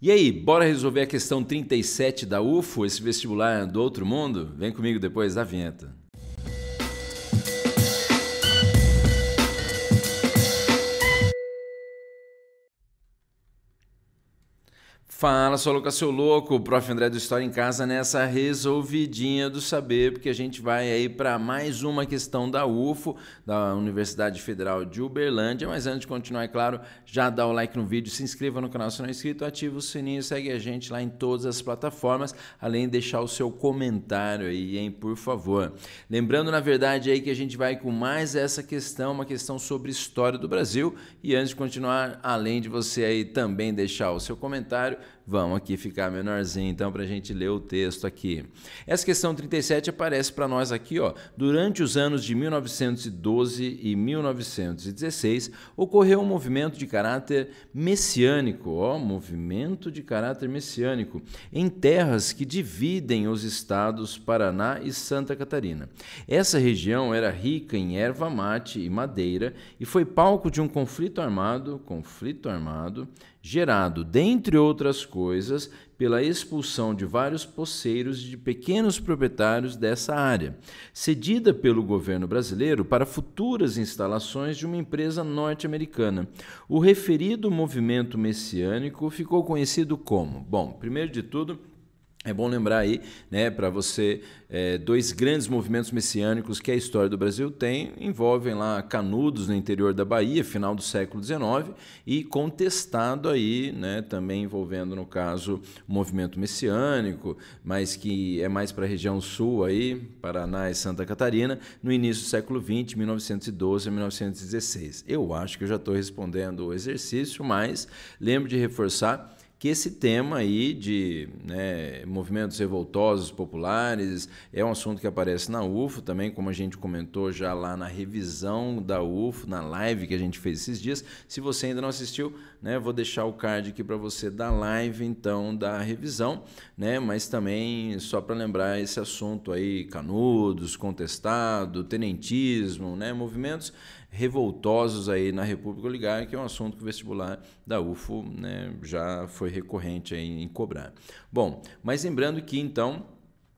E aí, bora resolver a questão 37 da UFO, esse vestibular do outro mundo? Vem comigo depois da vinheta. Fala, sou Lucas, seu louco, Prof. André do História em Casa nessa resolvidinha do saber, porque a gente vai aí para mais uma questão da UFO, da Universidade Federal de Uberlândia, mas antes de continuar, é claro, já dá o like no vídeo, se inscreva no canal se não é inscrito, ativa o sininho, segue a gente lá em todas as plataformas, além de deixar o seu comentário aí, hein, por favor. Lembrando, na verdade, aí que a gente vai com mais essa questão, uma questão sobre história do Brasil, e antes de continuar, além de você aí também deixar o seu comentário, vamos aqui ficar menorzinho, então, para a gente ler o texto aqui. Essa questão 37 aparece para nós aqui, ó. Durante os anos de 1912 e 1916, ocorreu um movimento de caráter messiânico, ó, movimento de caráter messiânico, em terras que dividem os estados Paraná e Santa Catarina. Essa região era rica em erva mate e madeira e foi palco de um conflito armado gerado, dentre outras coisas, pela expulsão de vários poceiros e de pequenos proprietários dessa área, cedida pelo governo brasileiro para futuras instalações de uma empresa norte-americana. O referido movimento messiânico ficou conhecido como, bom, primeiro de tudo, é bom lembrar aí, né, para você, dois grandes movimentos messiânicos que a história do Brasil tem, envolvem lá Canudos, no interior da Bahia, final do século XIX, e Contestado aí, né, também envolvendo, no caso, o movimento messiânico, mas que é mais para a região sul aí, Paraná e Santa Catarina, no início do século XX, 1912 a 1916. Eu acho que eu já estou respondendo o exercício, mas lembro de reforçar que esse tema aí de, né, movimentos revoltosos populares é um assunto que aparece na UFO também, como a gente comentou já lá na revisão da UFO, na live que a gente fez esses dias. Se você ainda não assistiu, né, vou deixar o card aqui para você da live, então, da revisão, né, mas também só para lembrar esse assunto aí, Canudos, Contestado, tenentismo, né, movimentos revoltosos aí na República Oligárquica, que é um assunto que o vestibular da UFO, né, já foi recorrente aí em cobrar. Bom, mas lembrando que, então,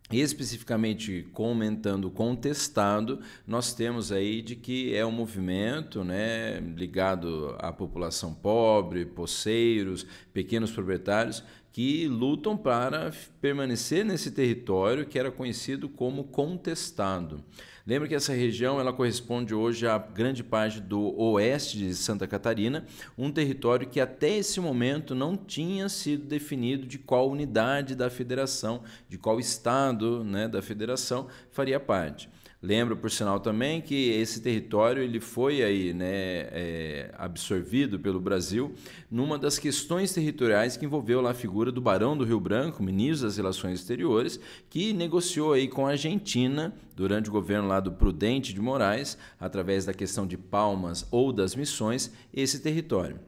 especificamente comentando Contestado, nós temos aí de que é um movimento, né, ligado à população pobre, poceiros, pequenos proprietários, que lutam para permanecer nesse território que era conhecido como Contestado. Lembra que essa região ela corresponde hoje a grande parte do oeste de Santa Catarina, um território que até esse momento não tinha sido definido de qual unidade da federação, de qual estado, né, da federação faria parte. Lembro, por sinal, também que esse território ele foi aí, né, absorvido pelo Brasil numa das questões territoriais que envolveu lá a figura do Barão do Rio Branco, ministro das Relações Exteriores, que negociou aí com a Argentina, durante o governo lá do Prudente de Moraes, através da questão de Palmas ou das Missões, esse território.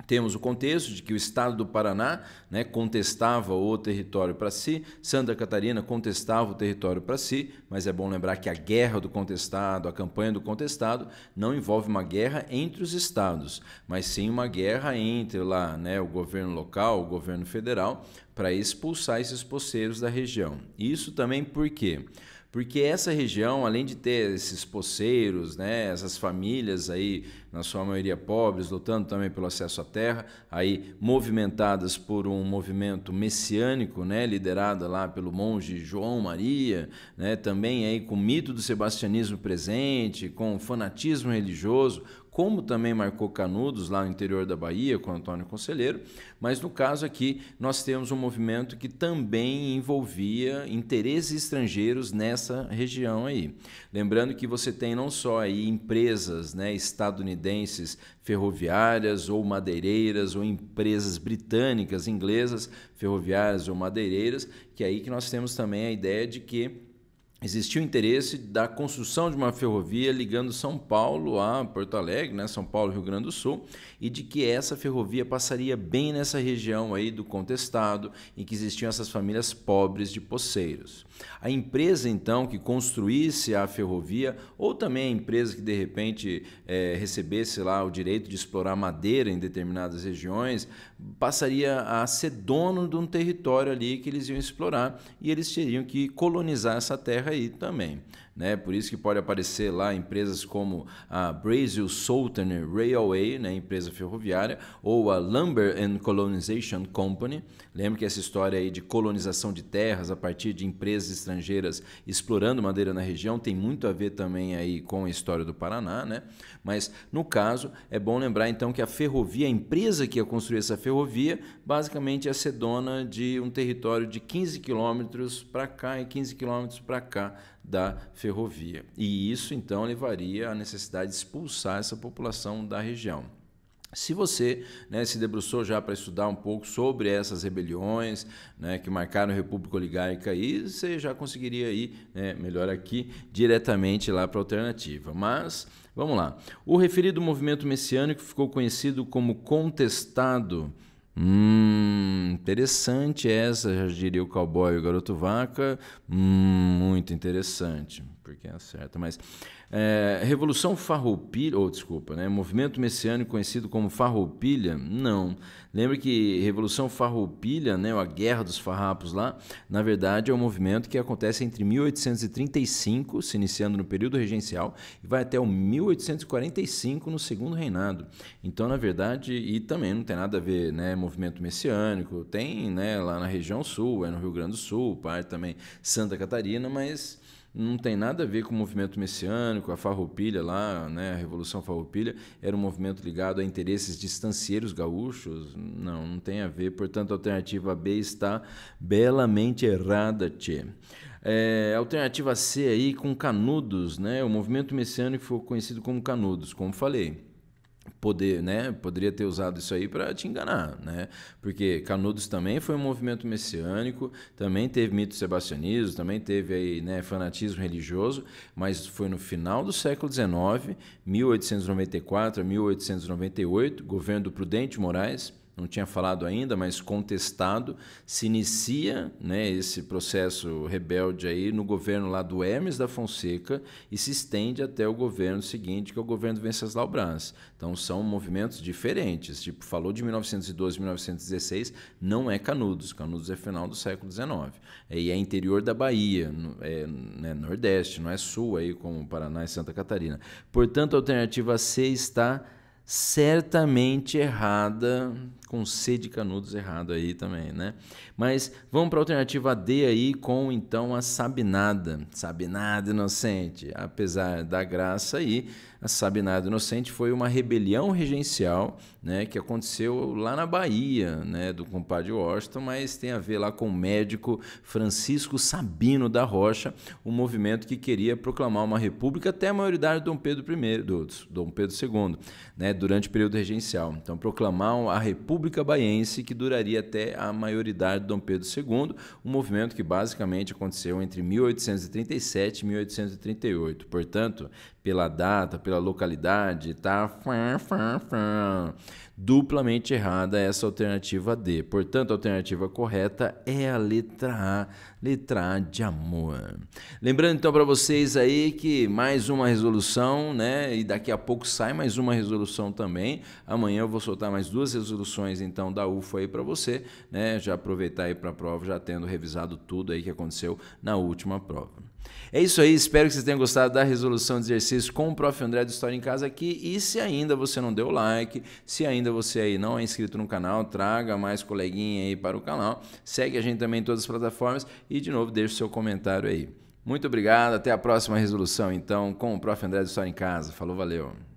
Temos o contexto de que o estado do Paraná, né, contestava o território para si, Santa Catarina contestava o território para si, mas é bom lembrar que a guerra do contestado, a campanha do contestado, não envolve uma guerra entre os estados, mas sim uma guerra entre lá, né, o governo local, o governo federal, para expulsar esses poceiros da região. Isso também por quê? Porque essa região, além de ter esses poceiros, né, essas famílias aí, na sua maioria pobres, lutando também pelo acesso à terra, aí movimentadas por um movimento messiânico, né, liderado lá pelo monge João Maria, né, também aí com o mito do sebastianismo presente, com o fanatismo religioso, como também marcou Canudos lá no interior da Bahia com Antônio Conselheiro, mas no caso aqui nós temos um movimento que também envolvia interesses estrangeiros nessa região aí. Lembrando que você tem não só aí empresas, né, estadunidenses ferroviárias ou madeireiras ou empresas britânicas, inglesas, ferroviárias ou madeireiras, que é aí que nós temos também a ideia de que existiu interesse da construção de uma ferrovia ligando São Paulo a Porto Alegre, né, São Paulo, Rio Grande do Sul, e de que essa ferrovia passaria bem nessa região aí do Contestado, em que existiam essas famílias pobres de poceiros. A empresa, então, que construísse a ferrovia, ou também a empresa que, de repente, recebesse lá o direito de explorar madeira em determinadas regiões, passaria a ser dono de um território ali que eles iam explorar, e eles teriam que colonizar essa terra aí também. Né? Por isso que pode aparecer lá empresas como a Brazil Southern Railway, né? Empresa ferroviária, ou a Lumber and Colonization Company. Lembra que essa história aí de colonização de terras a partir de empresas estrangeiras explorando madeira na região tem muito a ver também aí com a história do Paraná, né? Mas no caso é bom lembrar então que a ferrovia, a empresa que ia construir essa ferrovia, basicamente ia ser dona de um território de 15 quilômetros para cá e 15 quilômetros para cá da ferrovia. E isso, então, levaria à necessidade de expulsar essa população da região. Se você, né, se debruçou já para estudar um pouco sobre essas rebeliões, né, que marcaram a República Oligárquica, aí você já conseguiria ir, né, melhor aqui, diretamente lá para a alternativa. Mas, vamos lá. O referido movimento messiânico ficou conhecido como Contestado. Interessante essa, já diria o cowboy e o garoto vaca. Muito interessante, porque é certo, mas Revolução Farroupilha, movimento messiânico conhecido como Farroupilha, não. Lembra que Revolução Farroupilha, né, a Guerra dos Farrapos lá, na verdade é um movimento que acontece entre 1835, se iniciando no período regencial, e vai até o 1845 no segundo reinado. Então, na verdade, e também não tem nada a ver, né, movimento messiânico, tem, né, lá na região sul, no Rio Grande do Sul, parte também Santa Catarina, mas não tem nada a ver com o movimento messiânico. A Farroupilha lá, né, a Revolução Farroupilha, era um movimento ligado a interesses de estancieiros gaúchos. Não tem a ver, portanto a alternativa B está belamente errada, tchê. Alternativa C aí com Canudos, né, o movimento messiânico foi conhecido como Canudos, como falei. Poderia ter usado isso aí para te enganar, né? Porque Canudos também foi um movimento messiânico, também teve mito sebastianismo, também teve aí, né, fanatismo religioso, mas foi no final do século XIX, 1894 a 1898, governo do Prudente Moraes, não tinha falado ainda, mas Contestado, se inicia, né, esse processo rebelde aí no governo lá do Hermes da Fonseca e se estende até o governo seguinte, que é o governo do Venceslau Braz. Então são movimentos diferentes, tipo, falou de 1912, 1916, não é Canudos, Canudos é final do século XIX, e é interior da Bahia, né, Nordeste, não é Sul, aí, como Paraná e Santa Catarina. Portanto, a alternativa C está certamente errada, com C de Canudos errado aí também, né? Mas vamos para a alternativa D aí com, então, a Sabinada. Sabinada Inocente. Apesar da graça aí, a Sabinada Inocente foi uma rebelião regencial, né, que aconteceu lá na Bahia, né, do compadre Washington, mas tem a ver lá com o médico Francisco Sabino da Rocha, um movimento que queria proclamar uma república até a maioridade de Dom Pedro I, do Dom Pedro II, né, durante o período regencial. Então, proclamar a República Baiense, que duraria até a maioridade de Dom Pedro II, um movimento que basicamente aconteceu entre 1837 e 1838. Portanto, pela data, pela localidade, tá duplamente errada essa alternativa D. Portanto, a alternativa correta é a letra A de amor. Lembrando então para vocês aí que mais uma resolução, né? E daqui a pouco sai mais uma resolução também. Amanhã eu vou soltar mais 2 resoluções então da UFA aí para você, né? Já aproveitar aí para a prova, já tendo revisado tudo aí que aconteceu na última prova. É isso aí, espero que vocês tenham gostado da resolução de exercício com o Prof. André do História em Casa aqui. E se ainda você não deu like, se ainda você aí não é inscrito no canal, traga mais coleguinha aí para o canal. Segue a gente também em todas as plataformas e, de novo, deixe o seu comentário aí. Muito obrigado, até a próxima resolução, então, com o Prof. André do História em Casa. Falou, valeu!